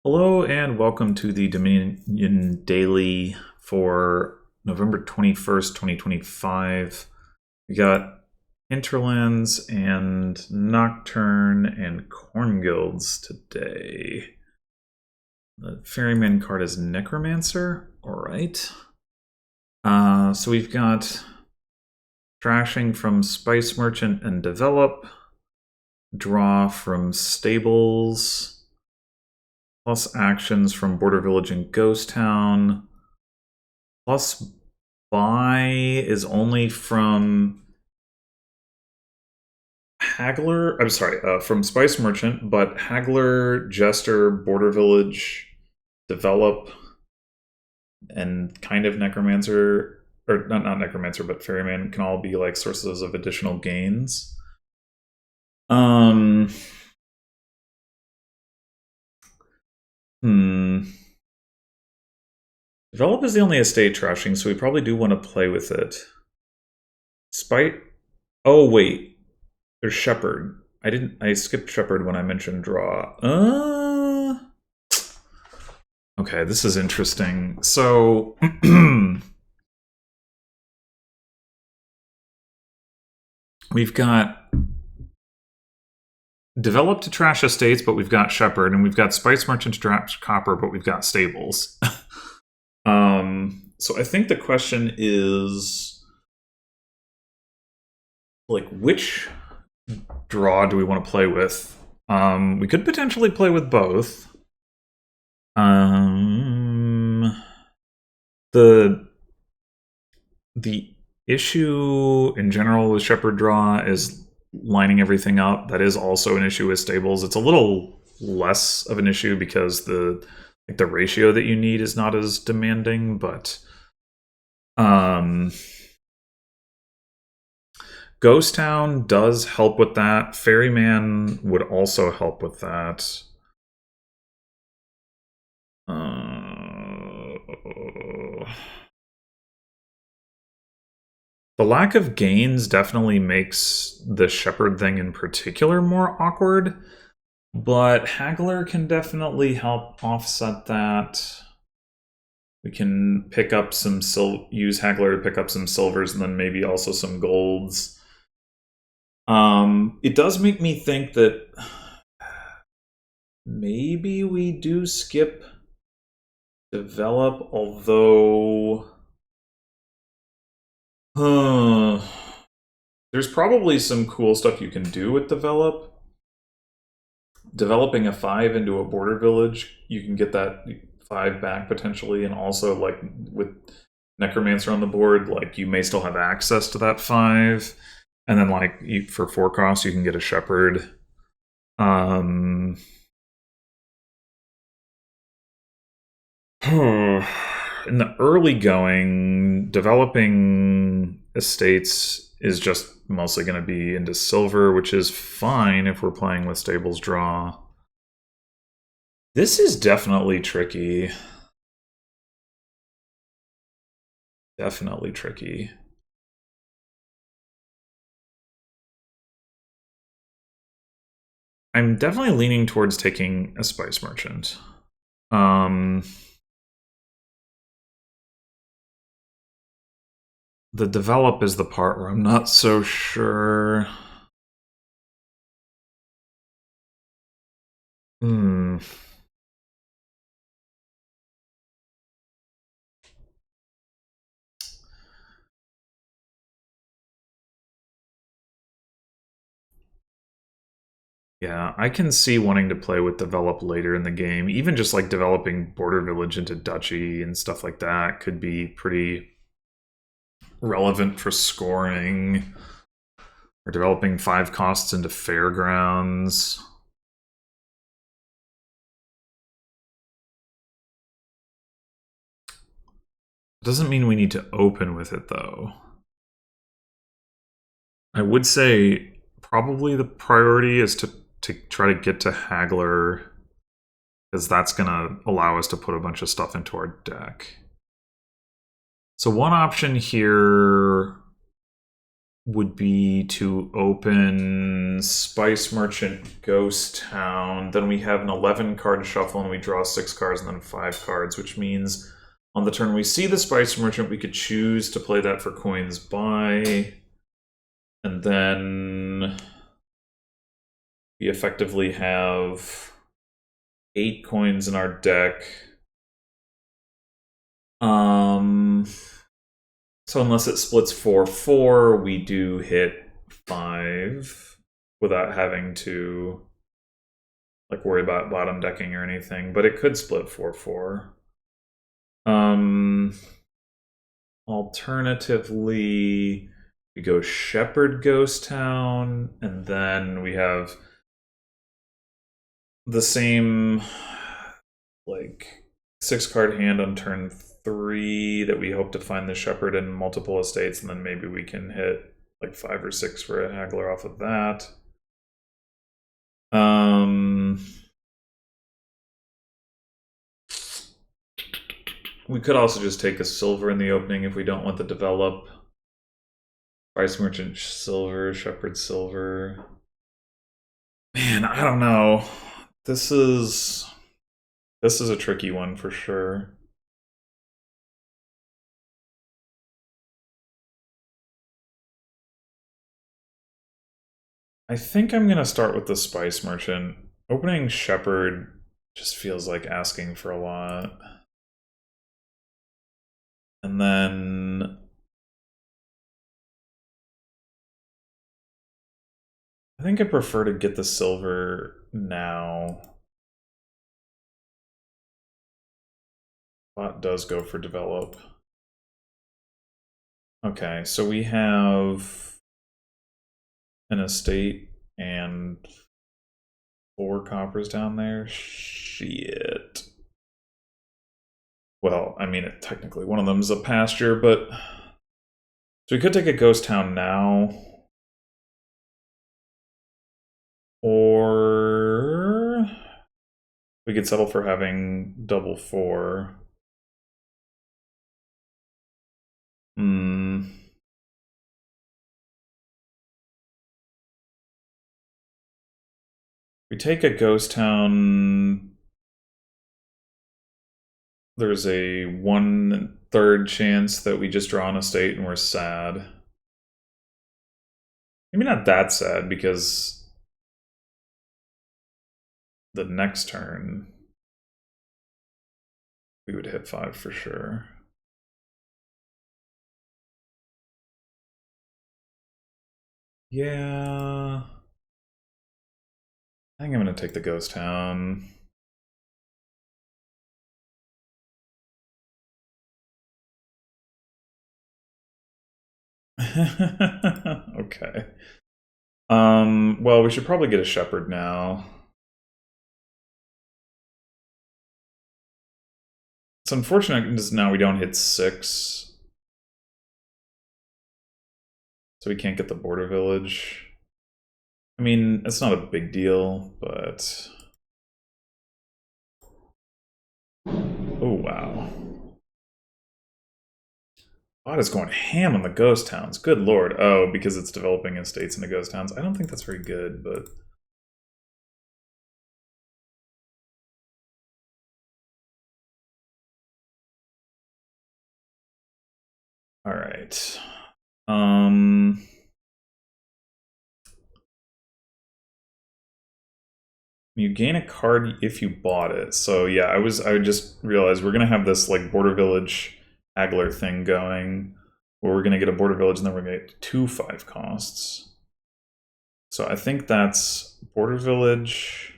Hello and welcome to the Dominion Daily for November 21st, 2025. We got Hinterlands and Nocturne and Corn Guilds today. The Ferryman card is Necromancer. Alright. So we've got Trashing from Spice Merchant and Develop. Draw from Stables. Plus actions from Border Village and Ghost Town. Plus buy is only from Haggler. I'm sorry, from Spice Merchant, but Haggler, Jester, Border Village, Develop, and kind of Necromancer, or not Necromancer, but Ferryman can all be like sources of additional gains. Develop is the only estate trashing, so we probably do want to play with it. Spite. Oh wait, there's Shepherd. I skipped Shepherd when I mentioned draw. Okay, this is interesting. So we've got Develop to trash estates, but we've got Shepherd, and we've got Spice Merchant to trash Copper, but we've got Stables. So I think the question is, like, which draw do we want to play with? We could potentially play with both. The issue in general with Shepherd draw is lining everything up. That is also an issue with Stables. It's a little less of an issue because the ratio that you need is not as demanding, but Ghost Town does help with that. Ferryman would also help with that. The lack of gains definitely makes the Shepherd thing in particular more awkward, but Haggler can definitely help offset that. We can pick up some use Haggler to pick up some silvers and then maybe also some golds. It does make me think that maybe we do skip Develop, although there's probably some cool stuff you can do with Develop. Developing a 5 into a Border Village, you can get that 5 back potentially, and also like with Necromancer on the board, like you may still have access to that 5, and then like for 4 costs you can get a Shepherd. In the early going, developing estates is just mostly going to be into silver, which is fine if we're playing with Stables draw. This is definitely tricky. Definitely tricky. I'm definitely leaning towards taking a Spice Merchant. The Develop is the part where I'm not so sure. Yeah, I can see wanting to play with Develop later in the game. Even just like developing Border Village into Duchy and stuff like that could be pretty relevant for scoring. Or developing 5 costs into Fairgrounds. Doesn't mean we need to open with it, though. I would say probably the priority is to try to get to Haggler, because that's going to allow us to put a bunch of stuff into our deck. So one option here would be to open Spice Merchant Ghost Town. Then we have an 11 card shuffle and we draw 6 cards and then 5 cards, which means on the turn we see the Spice Merchant, we could choose to play that for coins buy. And then we effectively have 8 coins in our deck. So unless it splits 4-4, we do hit 5 without having to like worry about bottom decking or anything, but it could split 4-4. Alternatively, we go Shepherd Ghost Town, and then we have the same like 6-card hand on turn 3 that we hope to find the Shepherd in multiple estates, and then maybe we can hit like 5 or 6 for a haggler off of that. We could also just take a silver in the opening if we don't want the develop. Spice Merchant silver, Shepherd silver. Man, I don't know. This is a tricky one for sure. I think I'm gonna start with the Spice Merchant. Opening Shepherd just feels like asking for a lot. And then I think I prefer to get the silver now. Bot does go for develop. Okay, so we have an estate and 4 coppers down there. Shit. Well, I mean, technically one of them is a pasture, but so we could take a ghost town now, or we could settle for having double 4. We take a ghost town. There's a 1/3 chance that we just draw an estate and we're sad. Maybe not that sad, because the next turn we would hit 5 for sure. Yeah. I think I'm gonna take the ghost town. Okay. Well, we should probably get a shepherd now. It's unfortunate because now we don't hit 6. So we can't get the border village. I mean, it's not a big deal, but... Oh, wow. Bot is going ham on the ghost towns. Good lord. Oh, because it's developing estates into ghost towns. I don't think that's very good, but... Alright. You gain a card if you bought it. So yeah, I just realized we're gonna have this like border village haggler thing going, where we're gonna get a border village and then we're gonna get 2 5 costs. So I think that's border village,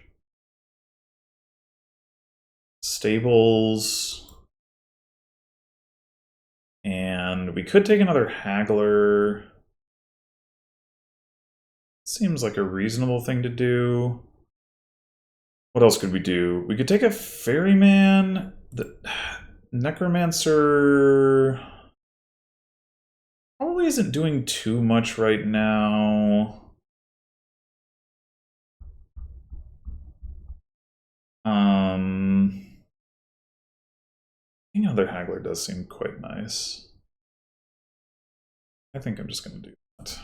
stables, and we could take another haggler. Seems like a reasonable thing to do. What else could we do? We could take a ferryman. The necromancer probably isn't doing too much right now. Another haggler does seem quite nice. I think I'm just gonna do that.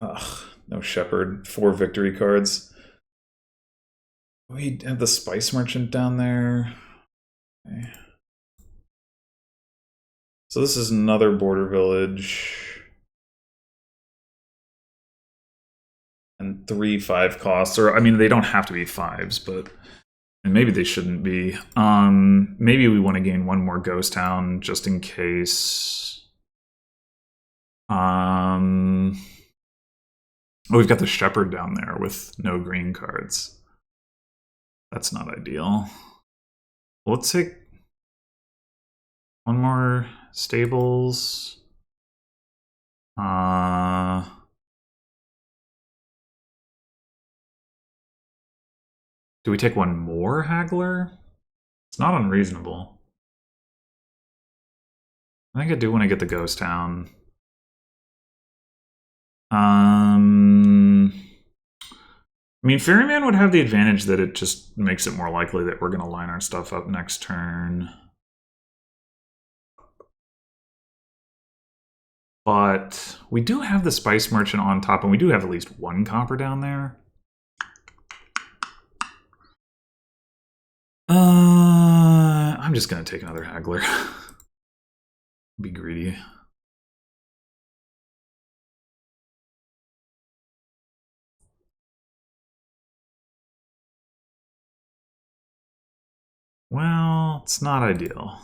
Ugh, no shepherd. 4 victory cards. We have the spice merchant down there. Okay. So this is another border village. And 3 5 costs. Or, I mean, they don't have to be 5s, but... And maybe they shouldn't be. Maybe we want to gain 1 more ghost town just in case. Oh, we've got the shepherd down there with no green cards. That's not ideal. Let's take 1 more stables. Do we take 1 more haggler? It's not unreasonable. I think I do want to get the ghost town. I mean, Ferryman would have the advantage that it just makes it more likely that we're going to line our stuff up next turn. But we do have the Spice Merchant on top, and we do have at least 1 copper down there. I'm just going to take another haggler. Be greedy. Well, it's not ideal.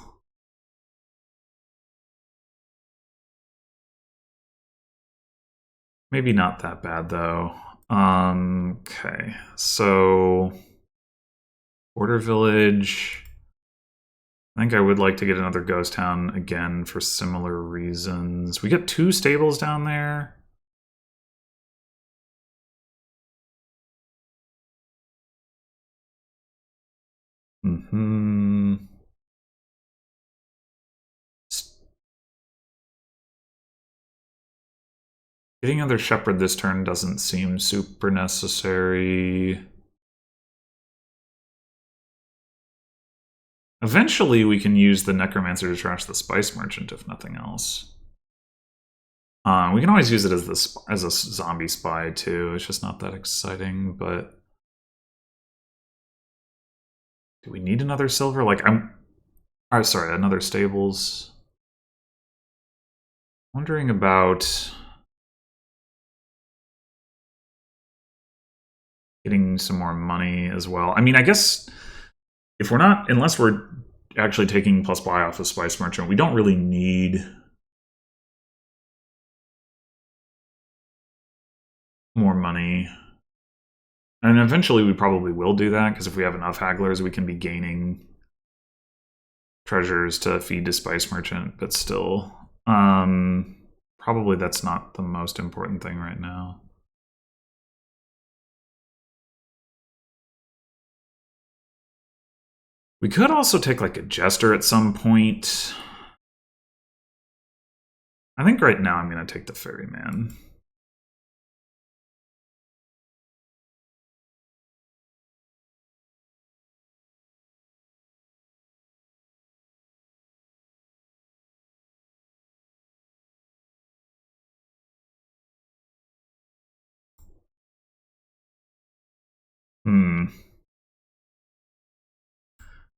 Maybe not that bad, though. Okay, so... Border Village... I think I would like to get another ghost town again for similar reasons. We get 2 stables down there. Getting another shepherd this turn doesn't seem super necessary. Eventually, we can use the necromancer to trash the spice merchant, if nothing else. We can always use it as a zombie spy too. It's just not that exciting. But do we need another silver? Like sorry, another stables. Wondering about getting some more money as well. I mean, I guess if we're not, unless we're actually taking plus buy off of Spice Merchant, we don't really need more money. And eventually we probably will do that, because if we have enough hagglers, we can be gaining treasures to feed to Spice Merchant, but still. Probably that's not the most important thing right now. We could also take like a Jester at some point. I think right now I'm going to take the Ferryman.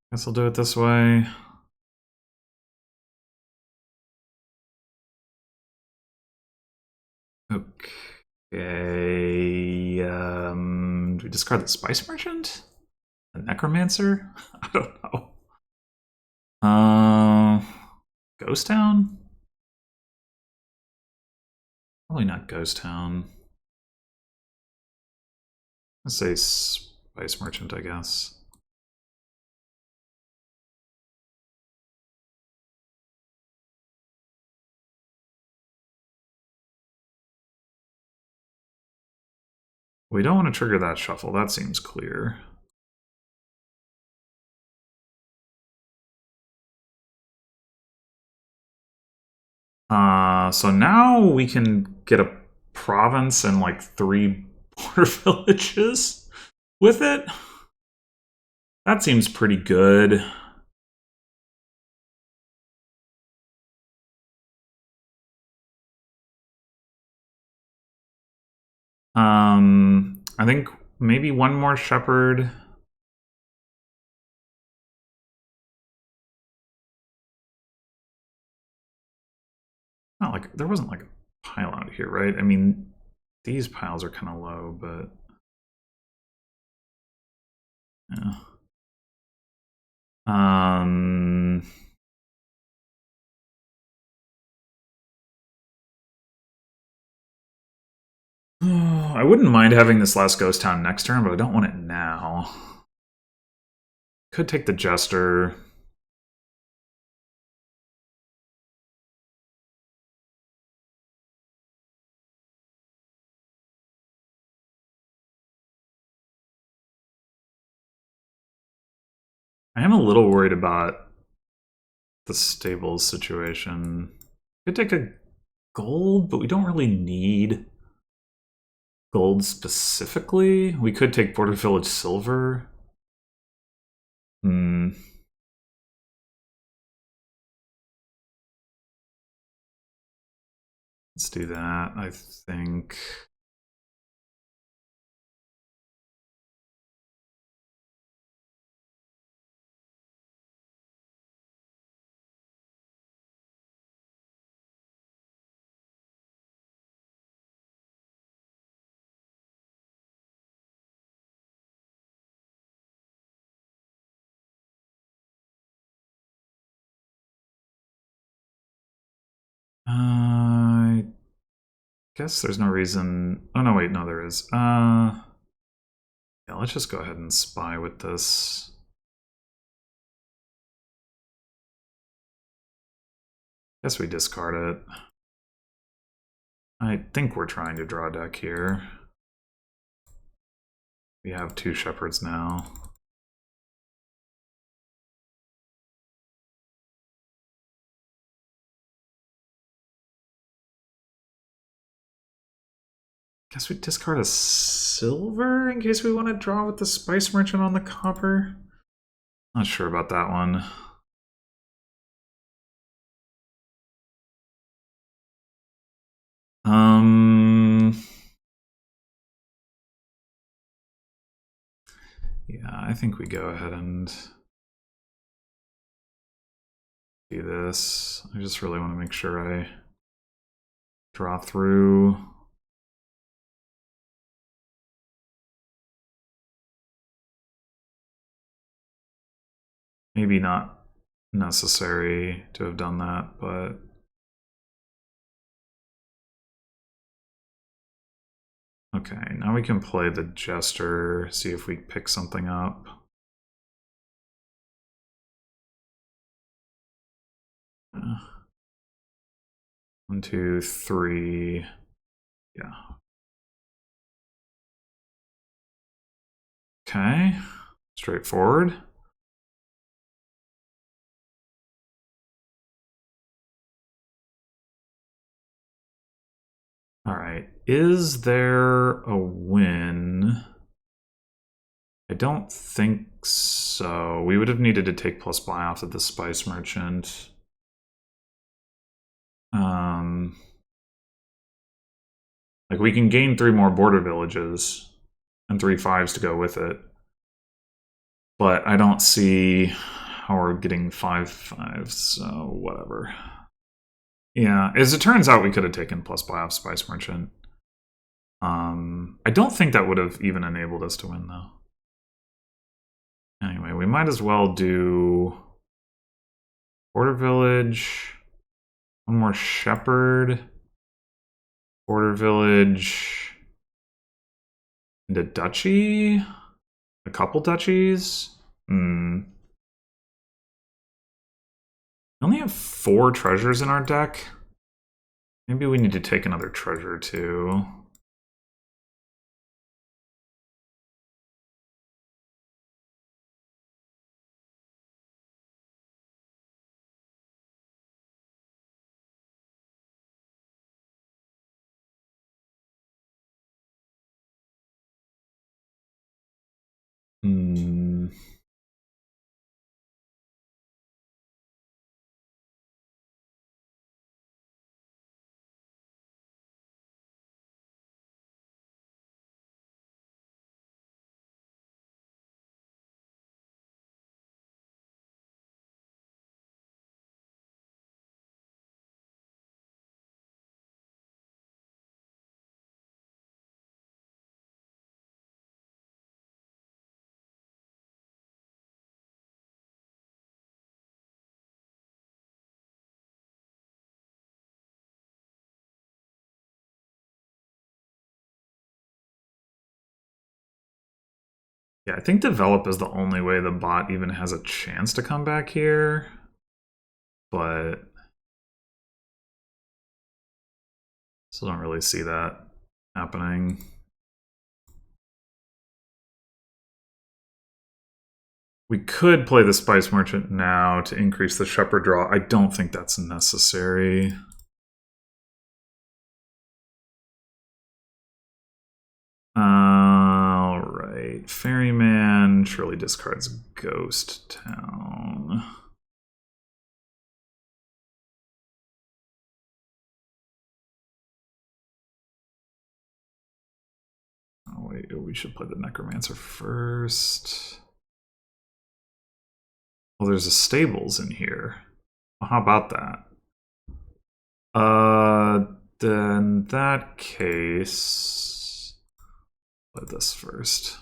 Guess I'll do it this way. Okay. Do we discard the Spice Merchant? The Necromancer? I don't know. Ghost Town? Probably not Ghost Town. Let's say Spice Merchant, I guess. We don't want to trigger that shuffle. That seems clear. So now we can get a province and like 3 border villages with it. That seems pretty good. I think maybe one more shepherd. Not like there wasn't like a pile out here, right? I mean, these piles are kind of low, but yeah. I wouldn't mind having this last ghost town next turn, but I don't want it now. Could take the jester. I am a little worried about the stables situation. Could take a gold, but we don't really need gold specifically. We could take Border Village silver. Hmm. Let's do that, I think. I guess there's no reason. Oh no, wait, no, there is. Yeah, let's just go ahead and spy with this. Guess we discard it. I think we're trying to draw a deck here. We have two shepherds now. Guess we discard a silver in case we want to draw with the Spice Merchant on the copper. Not sure about that one. Yeah, I think we go ahead and do this. I just really want to make sure I draw through. Maybe not necessary to have done that, but okay, now we can play the Jester, see if we pick something up. One, two, three. Yeah. Okay. Straightforward. All right. Is there a win? I don't think so. We would have needed to take plus buy off of the Spice Merchant. Like we can gain 3 more border villages and 3 5s to go with it. But I don't see how we're getting 5 5s, so whatever. Yeah, as it turns out, we could have taken plus buy off Spice Merchant. I don't think that would have even enabled us to win, though. Anyway, we might as well do Border Village, one more Shepherd, Border Village, and a Duchy? A couple Duchies? We only have 4 treasures in our deck. Maybe we need to take another treasure, too. Yeah, I think develop is the only way the bot even has a chance to come back here. But still don't really see that happening. We could play the Spice Merchant now to increase the Shepherd draw. I don't think that's necessary. All right, Ferryman surely discards Ghost Town. Oh wait, we should play the Necromancer first. Well, there's a Stables in here. Well, how about that? Then in that case, play this first.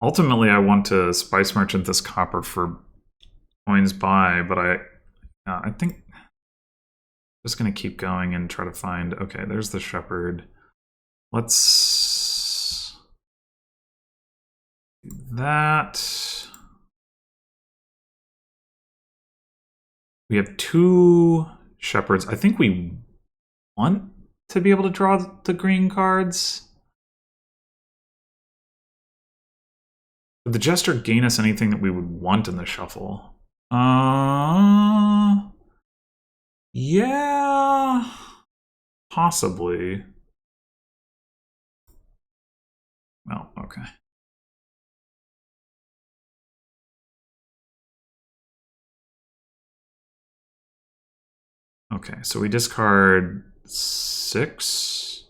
Ultimately, I want to Spice Merchant this copper for coins buy, but I think I'm just going to keep going and try to find... Okay, there's the Shepherd. Let's... do that. We have 2 Shepherds. I think we want to be able to draw the green cards. Would the Jester gain us anything that we would want in the shuffle? Yeah, possibly. Well, okay. Okay, so we discard 6.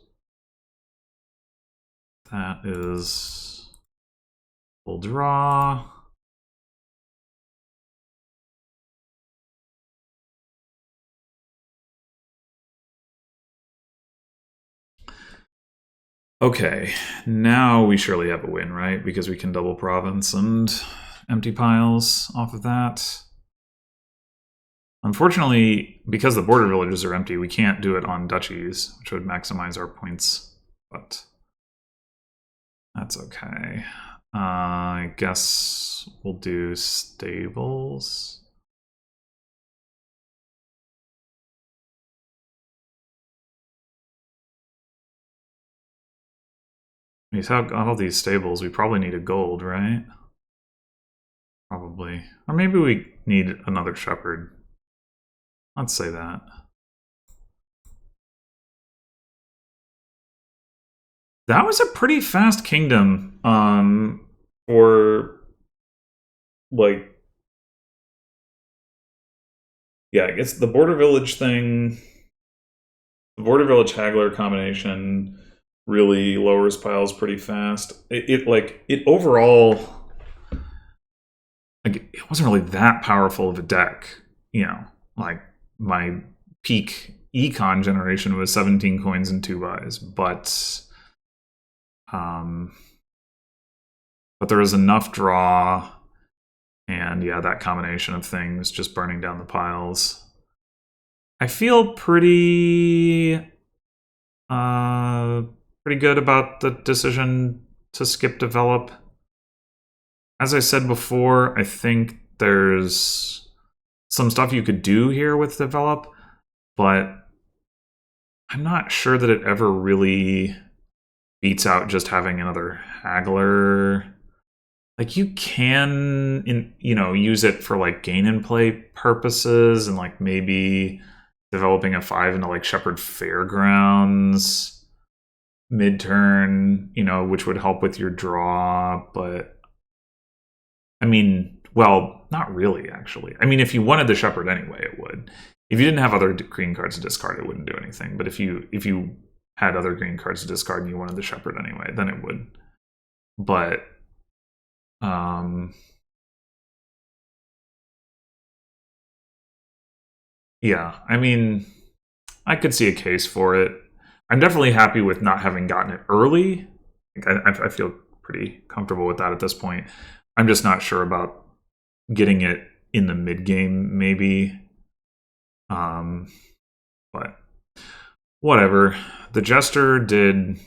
That is full draw. Okay, now we surely have a win, right? Because we can double province and empty piles off of that. Unfortunately, because the border villages are empty, we can't do it on duchies, which would maximize our points, but that's okay. I guess we'll do Stables. He's got all these stables. We probably need a gold, right? Probably. Or maybe we need another shepherd. Let's say that. That was a pretty fast kingdom for, like... Yeah, I guess the border village thing... The border village haggler combination really lowers piles pretty fast. It overall... Like, it wasn't really that powerful of a deck, you know. Like, my peak econ generation was 17 coins and 2 buys, but there was enough draw, and yeah, that combination of things just burning down the piles. I feel pretty good about the decision to skip develop. As I said before, I think there's some stuff you could do here with develop, but I'm not sure that it ever really beats out just having another haggler. Like, you can, use it for like gain and play purposes, and like maybe developing a 5 into like Shepherd Fairgrounds mid-turn, which would help with your draw, but I mean, well, not really, actually. I mean, if you wanted the Shepherd anyway, it would. If you didn't have other green cards to discard, it wouldn't do anything. But if you had other green cards to discard and you wanted the Shepherd anyway, then it would. But yeah, I mean, I could see a case for it. I'm definitely happy with not having gotten it early. I feel pretty comfortable with that at this point. I'm just not sure about getting it in the mid game, maybe. But whatever. The Jester did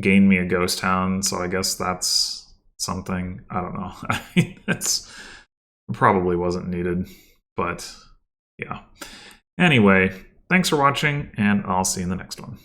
gain me a ghost town, so I guess that's something. I don't know. I mean, it's probably wasn't needed, but yeah. Anyway, thanks for watching, and I'll see you in the next one.